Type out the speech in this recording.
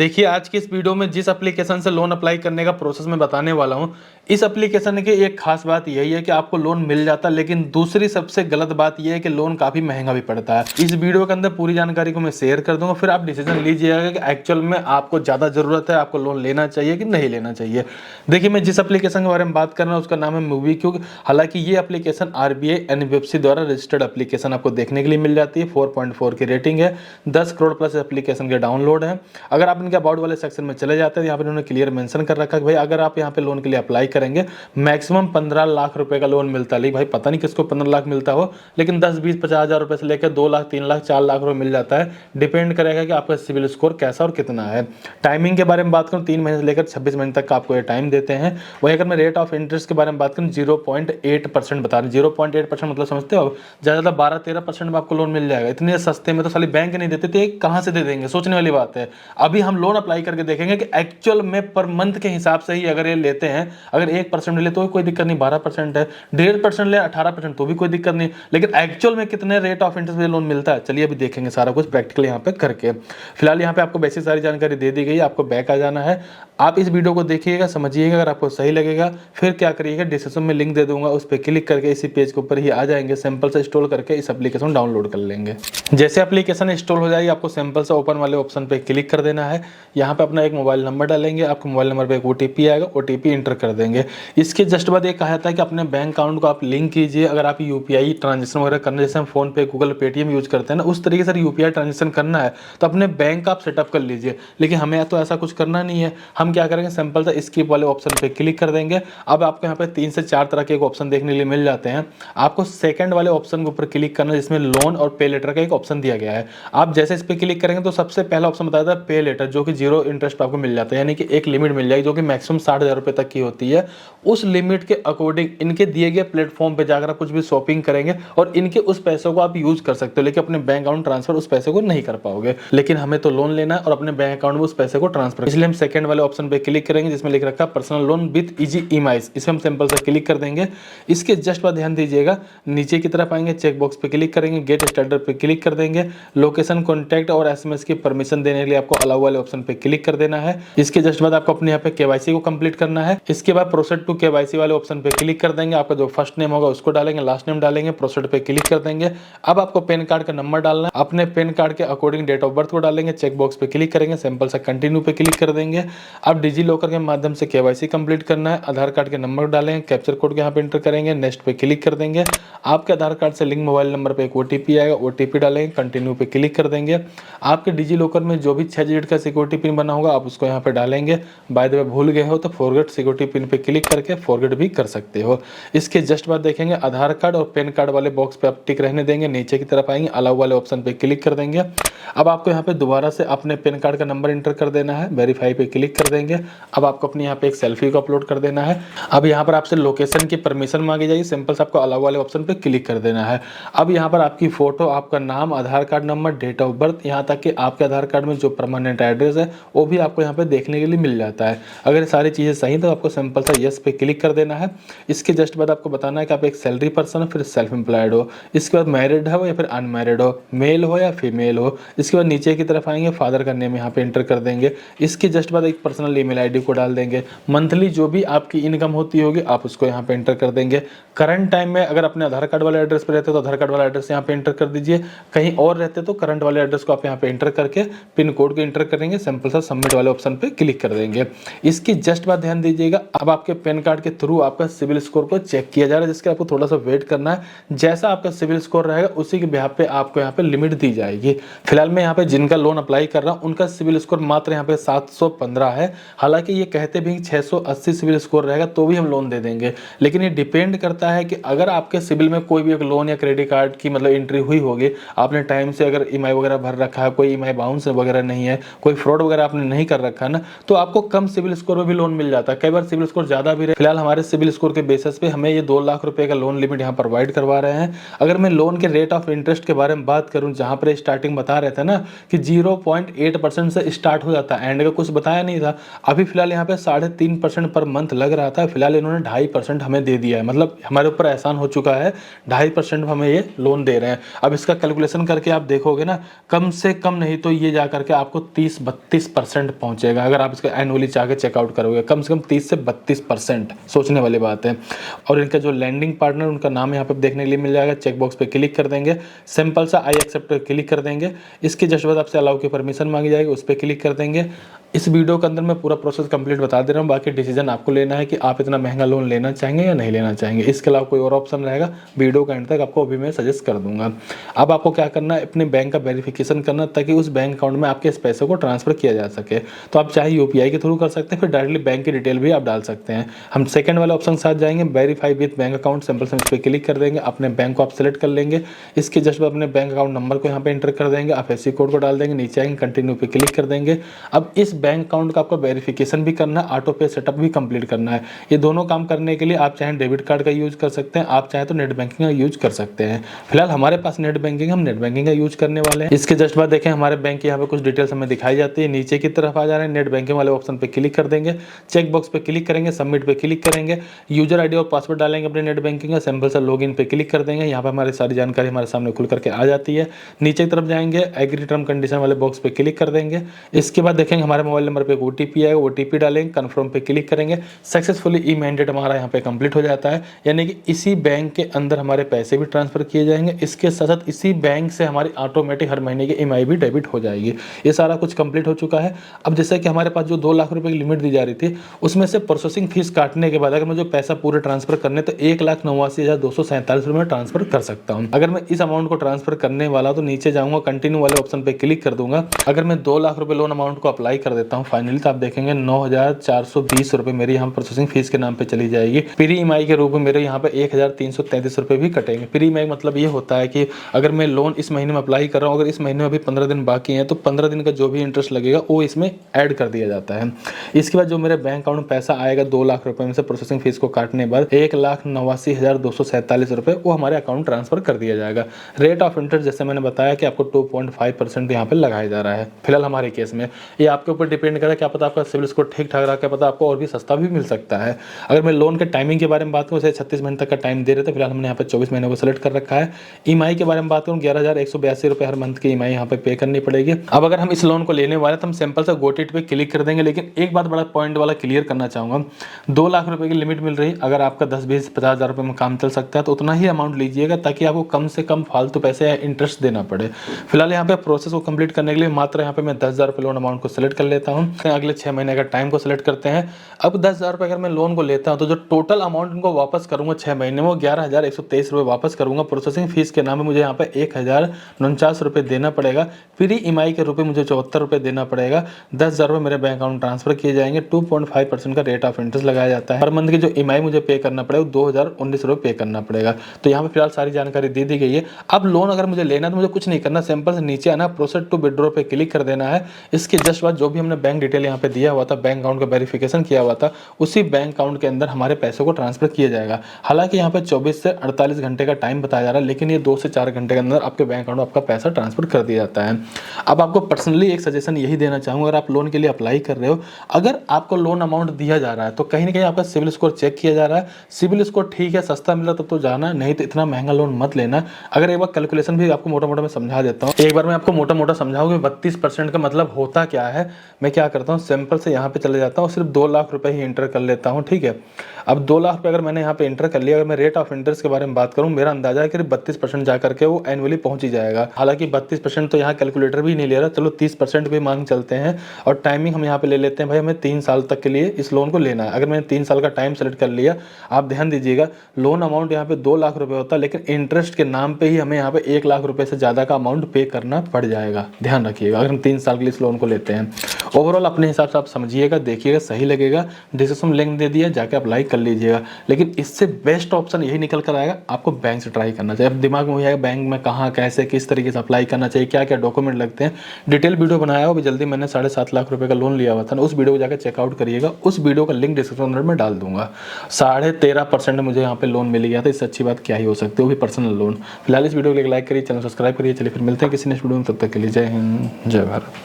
देखिए आज की इस वीडियो में जिस एप्लीकेशन से लोन अप्लाई करने का प्रोसेस मैं बताने वाला हूं, इस एप्लीकेशन की एक खास बात यही है कि आपको लोन मिल जाता है, लेकिन दूसरी सबसे गलत बात यह है कि लोन काफ़ी महंगा भी पड़ता है। इस वीडियो के अंदर पूरी जानकारी को मैं शेयर कर दूंगा, फिर आप डिसीजन लीजिएगा कि एक्चुअल में आपको ज़्यादा ज़रूरत है, आपको लोन लेना चाहिए कि नहीं लेना चाहिए। देखिए मैं जिस एप्लीकेशन के बारे में बात कर रहा हूँ उसका नाम है MobiKwik। हालांकि ये एप्लीकेशन RBI NBFC द्वारा रजिस्टर्ड एप्लीकेशन आपको देखने के लिए मिल जाती है। 4.4 की रेटिंग है, 10 करोड़ प्लस एप्लीकेशन के डाउनलोड है। अगर आप इनके अबाउट वाले सेक्शन में चले जाते हैं, यहाँ पर इन्होंने क्लियर मेंशन कर रखा है कि भाई अगर आप यहाँ पे लोन के लिए अप्लाई करेंगे मैक्सिमम 15 लाख रुपए का लोन मिलता है। भाई पता नहीं किसको 15 लाख मिलता हो, लेकिन 10 20 50 हज़ार रुपए से लेकर 2 लाख 3 लाख 4 लाख रुपए मिल जाता है। डिपेंड करेगा कि आपका सिविल स्कोर कैसा और कितना है। टाइमिंग के बारे में बात करूँ 3 महीने से लेकर 26 महीने तक का आपको ये टाइम देते हैं। वहीं अगर मैं रेट ऑफ इंटरेस्ट के बारे में बात करूँ 0.8% बता रहे हैं। 0.8% मतलब समझते हो, ज़्यादा 12-13% में आपको लोन मिल जाएगा। इतने सस्ते में तो साली बैंक नहीं देते थे, कहाँ से दे देंगे, सोचने वाली बात है। अभी हम लोन अप्लाई करके देखेंगे कि एक्चुअल में पर मंथ के हिसाब से ही अगर ये लेते हैं, अगर 1% ले तो कोई दिक्कत नहीं, 12% है, 1.5% ले 18% तो भी कोई दिक्कत नहीं, लेकिन एक्चुअल में कितने रेट ऑफ इंटरेस्ट पे लोन मिलता है चलिए अभी देखेंगे सारा कुछ प्रैक्टिकल यहाँ पे करके। फिलहाल यहाँ पे आपको बेसिक सारी जानकारी दे दी गई है, आपको बैक आ जाना है। आप इस वीडियो को देखिएगा, समझिएगा, अगर आपको सही लगेगा फिर क्या करिएगा, डिस्क्रिप्शन में लिंक दे दूंगा, उस पर क्लिक करके इसी पेज के ऊपर ही आ जाएंगे। सिंपल से इंस्टॉल करके इस एप्लीकेशन डाउनलोड कर लेंगे। जैसे एप्लीकेशन इंस्टॉल हो जाएगी आपको सिंपल से ओपन वाले ऑप्शन पे क्लिक कर देना है। यहाँ पे अपना एक मोबाइल नंबर डालेंगे, आपके मोबाइल नंबर पे एक OTP आएगा, OTP इंटर कर देंगे। इसके जस्ट बाद ये कहा था कि अपने बैंक अकाउंट को आप लिंक कीजिए। अगर आप UPI ट्रांजेक्शन वगैरह करना, जैसे हम फोन पे, गूगल, पेटीएम यूज करते हैं ना, उस तरीके से UPI ट्रांजेक्शन करना है तो अपने बैंक आप सेटअप कर लीजिए। लेकिन हमें तो ऐसा कुछ करना नहीं है, हम क्या करेंगे सिंपल से स्किप वाले ऑप्शन पे क्लिक कर देंगे। अब आपको यहाँ पे 3 से 4 तरह के ऑप्शन देखने के लिए मिल जाते हैं। आपको सेकंड वाले ऑप्शन के ऊपर क्लिक करना है जिसमें लोन और पे लेटर का एक ऑप्शन दिया गया है। आप जैसे इस पे क्लिक करेंगे तो सबसे पहला ऑप्शन बताया था पे लेटर, जो कि 0 इंटरेस्ट आपको मिल जाता है, यानी कि एक लिमिट मिल जाएगी जो कि मैक्सिमम 60,000 रुपए तक की होती है। उस लिमिट के अकॉर्डिंग इनके दिए गए प्लेटफॉर्म पे जाकर आप कुछ भी शॉपिंग करेंगे और इनके उस पैसों को आप यूज कर सकते हो, लेकिन अपने बैंक अकाउंट ट्रांसफर उस पैसे को नहीं कर पाओगे। लेकिन हमें तो लोन लेना है और अपने बैंक अकाउंट में उस पैसे को ट्रांसफर, इसलिए हम सेकंड वाले ऑप्शन पे क्लिक करेंगे जिसमें लिख रखा है personal loan with easy EMIs। इसमें हम सिंपल से क्लिक कर देंगे। इसके जस्ट बाद ध्यान दीजिएगा, नीचे की तरफ आएंगे, चेक बॉक्स पे क्लिक करेंगे, गेट स्टार्टर पे क्लिक कर देंगे। लोकेशन, कॉन्टैक्ट और SMS की परमिशन देने के लिए आपको अलाउ वाले ऑप्शन पे क्लिक कर देना है। इसके जस्ट बाद आपको अपने यहाँ पे KYC को कंप्लीट करना है। इसके बाद प्रोसीड टू KYC वाले ऑप्शन पे क्लिक कर देंगे। आपका जो फर्स्ट नेम होगा उसको डालेंगे, लास्ट नेम डालेंगे, प्रोसीड पे क्लिक कर देंगे। अब आपको पैन कार्ड का नंबर डालना है, अपने पैन कार्ड के अकॉर्डिंग डेट ऑफ बर्थ को डालेंगे, चेक बॉक्स पे क्लिक करेंगे, सिंपल सा कंटिन्यू पे क्लिक कर देंगे। अब डिजी लॉकर के माध्यम से KYC कंप्लीट करना है। आधार कार्ड के नंबर डालेंगे, कैप्चर कोड यहाँ पे एंटर करेंगे, नेक्स्ट पे क्लिक कर देंगे। आपके आधार कार्ड से लिंक मोबाइल नंबर पे एक OTP आएगा, OTP डालेंगे, कंटिन्यू पे क्लिक कर देंगे। आपके डिजी लॉकर में जो भी 6 डिजिट का सिक्योरिटी पिन बना होगा आप उसको यहाँ पे डालेंगे। बाय द वे भूल गए हो तो फॉरगेट सिक्योरिटी पिन पे क्लिक करके फॉरगेट भी कर सकते हो। इसके जस्ट बाद देखेंगे आधार कार्ड और पैन कार्ड वाले बॉक्स पे आप टिक रहने देंगे, नीचे की तरफ आएंगे, अलाउ वाले ऑप्शन पे क्लिक कर देंगे। अब आपको यहाँ पे दोबारा से अपने पैन कार्ड का नंबर इंटर कर देना है, वेरीफाई पे क्लिक कर देंगे। अब आपको अपने यहाँ पे एक सेल्फी को अपलोड कर देना है। अब यहाँ पर आपसे लोकेशन की परमिशन मांगी जाएगी, सिंपल से आपको अलाउ वाले ऑप्शन पे क्लिक कर देना है। अब यहाँ पर आपकी फोटो, आपका नाम, Aadhaar card number, date of birth, यहाँ तक कि आपके आधार कार्ड में जो परमानेंट एड्रेस है वो भी आपको यहाँ पे देखने के लिए मिल जाता है। अगर ये सारी चीज़ें सही तो आपको सिंपल सा यस पे क्लिक कर देना है। इसके जस्ट बाद आपको बताना है कि आप एक सैलरी पर्सन हो, फिर सेल्फ एम्प्लॉयड हो, इसके बाद मैरिड हो या फिर अनमैरिड हो, मेल हो या फीमेल हो। इसके बाद नीचे की तरफ आएंगे, फादर का नेम यहाँ पे एंटर कर देंगे। इसके जस्ट बाद एक पर्सनल ईमेल आईडी को डाल देंगे। मंथली जो भी आपकी इनकम होती होगी आप उसको यहाँ पे एंटर कर देंगे। करंट टाइम में अगर अपने आधार कार्ड वाले एड्रेस पे रहते हो तो आधार कार्ड वाला एड्रेस यहाँ पे एंटर कर दीजिए, कहीं और रहते तो करंट वाले एड्रेस को आप यहाँ पे एंटर करके पिन कोड को एंटर करेंगे, सिंपल सा सबमिट वाले ऑप्शन पे क्लिक कर देंगे। इसकी जस्ट बाद ध्यान दीजिएगा, अब आपके पैन कार्ड के थ्रू आपका सिविल स्कोर को चेक किया जा रहा है, जिसके आपको थोड़ा सा वेट करना है। जैसा आपका सिविल स्कोर रहेगा उसी के बिहाफ पे आपको यहाँ पे लिमिट दी जाएगी। फिलहाल मैं यहाँ पे जिनका लोन अप्लाई कर रहा हूँ उनका सिविल स्कोर मात्र यहाँ पे 715 है। हालांकि ये कहते भी 680 सिविल स्कोर रहेगा तो भी हम लोन दे देंगे, लेकिन ये डिपेंड करता है कि अगर आपके सिविल में कोई भी एक लोन या क्रेडिट कार्ड की मतलब एंट्री हुई होगी, आपने टाइम से अगर EMI वगैरह भर रखा है, कोई EMI बाउंस वगैरह नहीं है, कोई फ्रॉड वगैरह आपने नहीं कर रखा है ना, तो आपको कम सिविल स्कोर में भी लोन मिल जाता है। कई बार सिविल स्कोर ज्यादा भी रहे। फिलहाल हमारे सिविल स्कोर के बेसिस पे हमें ये 2 लाख रुपए का लोन लिमिट यहाँ प्रोवाइड करवा रहे हैं। अगर मैं लोन के रेट ऑफ इंटरेस्ट के बारे में बात करूँ, जहाँ पर स्टार्टिंग बता रहे थे ना कि 0.8% से स्टार्ट हो जाता है, एंड का कुछ बताया नहीं था। अभी फिलहाल यहाँ पे 3.5% पर मंथ लग रहा था, फिलहाल इन्होंने 2.5% हमें दे दिया है, मतलब हमारे ऊपर एहसान हो चुका है। 2.5% हमें ये लोन दे रहे हैं। अब इसका कैलकुलेशन करके आप देखोगे ना, कम से कम नहीं तो ये जा करके आपको 30 32% पहुंचेगा अगर आप इसका एनुअली चाह के चेकआउट करोगे, कम से कम 30 से 32%, सोचने वाली बात है। और इनका जो लैंडिंग पार्टनर, उनका नाम यहाँ पे देखने के लिए मिल जाएगा। चेक बॉक्स पे क्लिक कर देंगे, सिंपल सा आई एक्सेप्ट पे क्लिक कर देंगे। इसके जस्ट बाद आपसे अलाउ की परमिशन मांगी जाएगी, उस पर क्लिक कर देंगे। इस वीडियो के अंदर मैं पूरा प्रोसेस कंप्लीट बता दे रहा हूँ, बाकी डिसीजन आपको लेना है कि आप इतना महंगा लोन लेना चाहेंगे या नहीं लेना चाहेंगे। इसके अलावा कोई और ऑप्शन रहेगा, वीडियो का एंड तक आपको अभी मैं सजेस्ट कर दूंगा। अब आपको क्या करना है, अपने बैंक का वेरिफिकेशन करना, ताकि उस बैंक अकाउंट में आपके इस पैसे को ट्रांसफर किया जा सके। तो आप चाहे यूपीआई के थ्रू कर सकते हैं, फिर डायरेक्टली बैंक की डिटेल भी आप डाल सकते हैं। हम सेकंड वाले ऑप्शन के साथ जाएंगे, verify with bank account, simple से इस पर क्लिक कर देंगे। अपने बैंक को आप सेलेक्ट कर लेंगे। इसके जस्ट बाद अपने बैंक अकाउंट नंबर को यहाँ पे एंटर कर देंगे, IFSC कोड को डाल देंगे, नीचे आएंगे, कंटिन्यू पे क्लिक कर देंगे। अब इस बैंक अकाउंट का आपको वेरिफिकेशन भी करना है, ऑटो पे सेटअप भी कंप्लीट करना है। ये दोनों काम करने के लिए आप चाहे डेबिट कार्ड का यूज कर सकते हैं, आप चाहे तो नेट बैंकिंग का यूज कर सकते हैं। फिलहाल हमारे पास नेट बैंकिंग, हम नेट बैंकिंग का यूज करने वाले हैं। इसके जस्ट बाद देखें, हमारे बैंक की यहाँ पे कुछ डिटेल्स हमें दिखाई जाती है। नीचे की तरफ आ जा रहे हैं, नेट बैंकिंग वाले ऑप्शन पे क्लिक कर देंगे, चेक बॉक्स पे क्लिक करेंगे, सबमिट पे क्लिक करेंगे, यूजर आईडी और पासवर्ड डालेंगे अपने नेट बैंकिंग का, सिंपल सा लॉगिन पे क्लिक कर देंगे। यहाँ पे हमारी सारी जानकारी हमारे सामने खुल करके आ जाती है। नीचे की तरफ जाएंगे, एग्री टर्म कंडीशन वाले बॉक्स पे क्लिक कर देंगे। इसके बाद देखेंगे हमारे मोबाइल नंबर पे ओटीपी आएगा, ओटीपी डालेंगे, कन्फर्म पे क्लिक करेंगे। सक्सेसफुली ई मैंडेट हमारा यहाँ पे कंप्लीट हो जाता है, यानी कि इसी बैंक के अंदर हमारे पैसे भी ट्रांसफर किए जाएंगे। इसके साथ साथ इसी बैंक से हमारी ऑटोमेटिक हर महीने की ईएमआई भी डेबिट हो जाएगी। ये सारा कुछ कंप्लीट हो चुका है। अब जैसे कि हमारे पास जो 2 लाख रुपए की लिमिट दी जा रही थी, उसमें से प्रोसेसिंग फीस काटने के बाद अगर मुझे पैसा पूरे ट्रांसफर करने, तो 1,89,247 रुपये में ट्रांसफर कर सकता हूँ। अगर मैं इस अमाउंट को ट्रांसफर करने वाला, तो नीचे जाऊंगा, कंटिन्यू वाले ऑप्शन पे क्लिक कर दूंगा। अगर मैं 2 लाख रुपए लोन अमाउंट को अप्लाई कर देता हूँ फाइनली, तो आप देखेंगे 9,420 रुपए मेरी यहाँ प्रोसेसिंग फीस के नाम पे चली जाएगी। प्री ईएमआई के रूप में मेरे यहाँ पे 1,333 रुपए भी कटेंगे। प्री ईएमआई मतलब ये होता है कि अगर मैं लोन इस mहीने में अप्लाई कर रहा हूँ, अगर इस महीने में अभी 15 दिन बाकी हैं, तो 15 दिन का जो भी इंटरेस्ट लगेगा वो इसमें ऐड कर दिया जाता है। इसके बाद जो मेरे बैंक अकाउंट में पैसा आएगा 2 लाख रुपए में से प्रोसेसिंग फीस को काटने के बाद 1,89,247 रुपए वो हमारे अकाउंट ट्रांसफर कर दिया जाएगा। रेट ऑफ इंटरेस्ट जैसे मैंने बताया कि आपको 2.5% यहाँ पे लगाया जा रहा है फिलहाल हमारे केस में। ये आपके ऊपर डिपेंड करेगा, क्या पता आपका सिविल स्कोर ठीक ठाक रहा, क्या पता आपको और भी सस्ता भी मिल सकता है। अगर मैं लोन के टाइमिंग के बारे में बात करूँ, 36 महीने तक का टाइम दे रहे थे, फिलहाल हमने यहाँ पे 24 महीने को सेलेक्ट कर रखा है। ईएमआई के बारे में बात करूँ, 11,182 रुपये हर मंथ की ईएमआई यहाँ पे करनी पड़ेगी। अब अगर हम इस लोन को लेने वाले, तो हम सिंपल सा गोट इट पे क्लिक कर देंगे। लेकिन एक बात बड़ा पॉइंट वाला क्लियर करना चाहूँगा, 2 लाख रुपए की लिमिट मिल रही, अगर आपका 10, 20, 50 हज़ार रुपये में काम चल सकता है, तो उतना ही अमाउंट लीजिएगा, ताकि आपको कम से कम फालतू पैसे या इंटरेस्ट देना पड़े। फिलहाल यहाँ पे प्रोसेस को कंप्लीट करने के लिए मात्र यहाँ पे मैं 10,000 रुपये लोन अमाउंट को सेलेक्ट कर लेता हूँ। अगले 6 महीने का टाइम को सेलेक्ट करते हैं। अब 10,000 रुपये अगर मैं लोन को लेता हूँ, तो जो टोटल अमाउंट इनको वापस करूँगा 6 महीने में, वो 11,123 रुपये वापस करूँगा। प्रोसेसिंग फीस के नाम में मुझे यहाँ पे 1,049 रुपये देना पड़ेगा। प्री ईएमआई के रुपये मुझे 74 रुपये देना पड़ेगा। 10,000 रुपये मेरे बैंक अकाउंट ट्रांसफर किए जाएंगे। 2.5% का रेट ऑफ इंटरेस्ट लगाया जाता है। हर मंथ की जो ईएमआई मुझे पे करना पड़ेगा, 2,019 रुपये पे करना पड़ेगा। तो यहाँ पे फिलहाल सारी जानकारी दे दी गई है। अब लोन अगर मुझे लेना है, तो मुझे कुछ नहीं करना, सिंपल से नीचे आना, प्रोसेस टू विड्रॉ पे क्लिक कर देना है। इसके जस्ट बाद जो भी हमने बैंक डिटेल यहाँ पे दिया हुआ था, बैंक अकाउंट का वेरिफिकेशन किया हुआ था, उसी बैंक अकाउंट के अंदर हमारे पैसों को ट्रांसफर किया जाएगा। हालांकि यहाँ पे 24 से 48 घंटे का टाइम बताया जा रहा है, लेकिन ये 2 से 4 घंटे के अंदर आपके बैंक अकाउंट में आपका पैसा ट्रांसफर कर दिया जाता है। अब आपको पर्सनली एक सजेशन यही देना चाहूँगा, अगर आप लोन के लिए अप्लाई कर रहे हो, अगर आपको लोन अमाउंट दिया जा रहा है, तो कहीं ना कहीं आपका सिविल स्कोर चेक किया जा रहा है। सिविल स्कोर ठीक है, सस्ता मिला तब तो जाना, नहीं तो इतना महंगा लोन मत लेना। अगर एक बार कैलकुलेशन भी आपको मोटा मोटा मैं समझा देता हूँ, एक बार मैं आपको मोटा मोटा समझाऊंगा 32% का मतलब होता क्या है। मैं क्या करता हूँ, सिंपल से यहाँ पे चले जाता हूँ, सिर्फ 2 लाख रुपए ही एंटर कर लेता हूँ, ठीक है। अब 2 लाख रुपए अगर मैंने यहाँ पे एंटर कर लिया, अगर मैं रेट ऑफ इंटरेस्ट के बारे में बात करूँ, मेरा अंदाजा है कि 32% जा करके वो एनुअली पहुंच ही जाएगा। हालांकि 32% तो यहाँ कैलकुलेटर भी नहीं ले रहा, चलो 30% भी मांग चलते हैं। और टाइमिंग हम यहाँ पे ले लेते हैं, भाई हमें 3 साल तक के लिए इस लोन को लेना है। अगर मैंने 3 साल का टाइम सेलेक्ट कर लिया, आप ध्यान दीजिएगा, लोन अमाउंट यहाँ पे 2 लाख रुपए होता है, लेकिन इंटरेस्ट के नाम पे ही हमें यहाँ पे 1 लाख रुपए से ज़्यादा का अमाउंट पे करना पड़ जाएगा। ध्यान रखिएगा, अगर हम 3 साल के लिए इस लोन को लेते हैं। ओवरऑल अपने हिसाब से आप समझिएगा, देखिएगा, सही लगेगा, डिस्क्रिप्शन लिंक दे दिया, जाके अप्लाई कर लीजिएगा। लेकिन इससे बेस्ट ऑप्शन यही निकल कर आएगा, आपको बैंक से ट्राई करना चाहिए। अब दिमाग में वही आएगा, बैंक में कहाँ, कैसे, किस तरीके से अप्लाई करना चाहिए, क्या क्या डॉक्यूमेंट लगते हैं, डिटेल वीडियो बनाया हो। अभी जल्दी मैंने 7.5 लाख रुपए का लोन लिया हुआ था ना, उस वीडियो को जाकर चेकआउट करिएगा। उस वीडियो का लिंक डिस्क्रिप्शन में डाल दूंगा। 13.5% मुझे यहाँ पे लोन मिल गया था, इससे अच्छी बात क्या ही हो सकती है, वो भी पर्सनल लोन। फिलहाल इस वीडियो को लाइक करिए, चैनल सब्सक्राइब करिए। चलिए फिर मिलते हैं किसी नेक्स्ट वीडियो में, तब तक के लिए जय हिंद, जय भारत।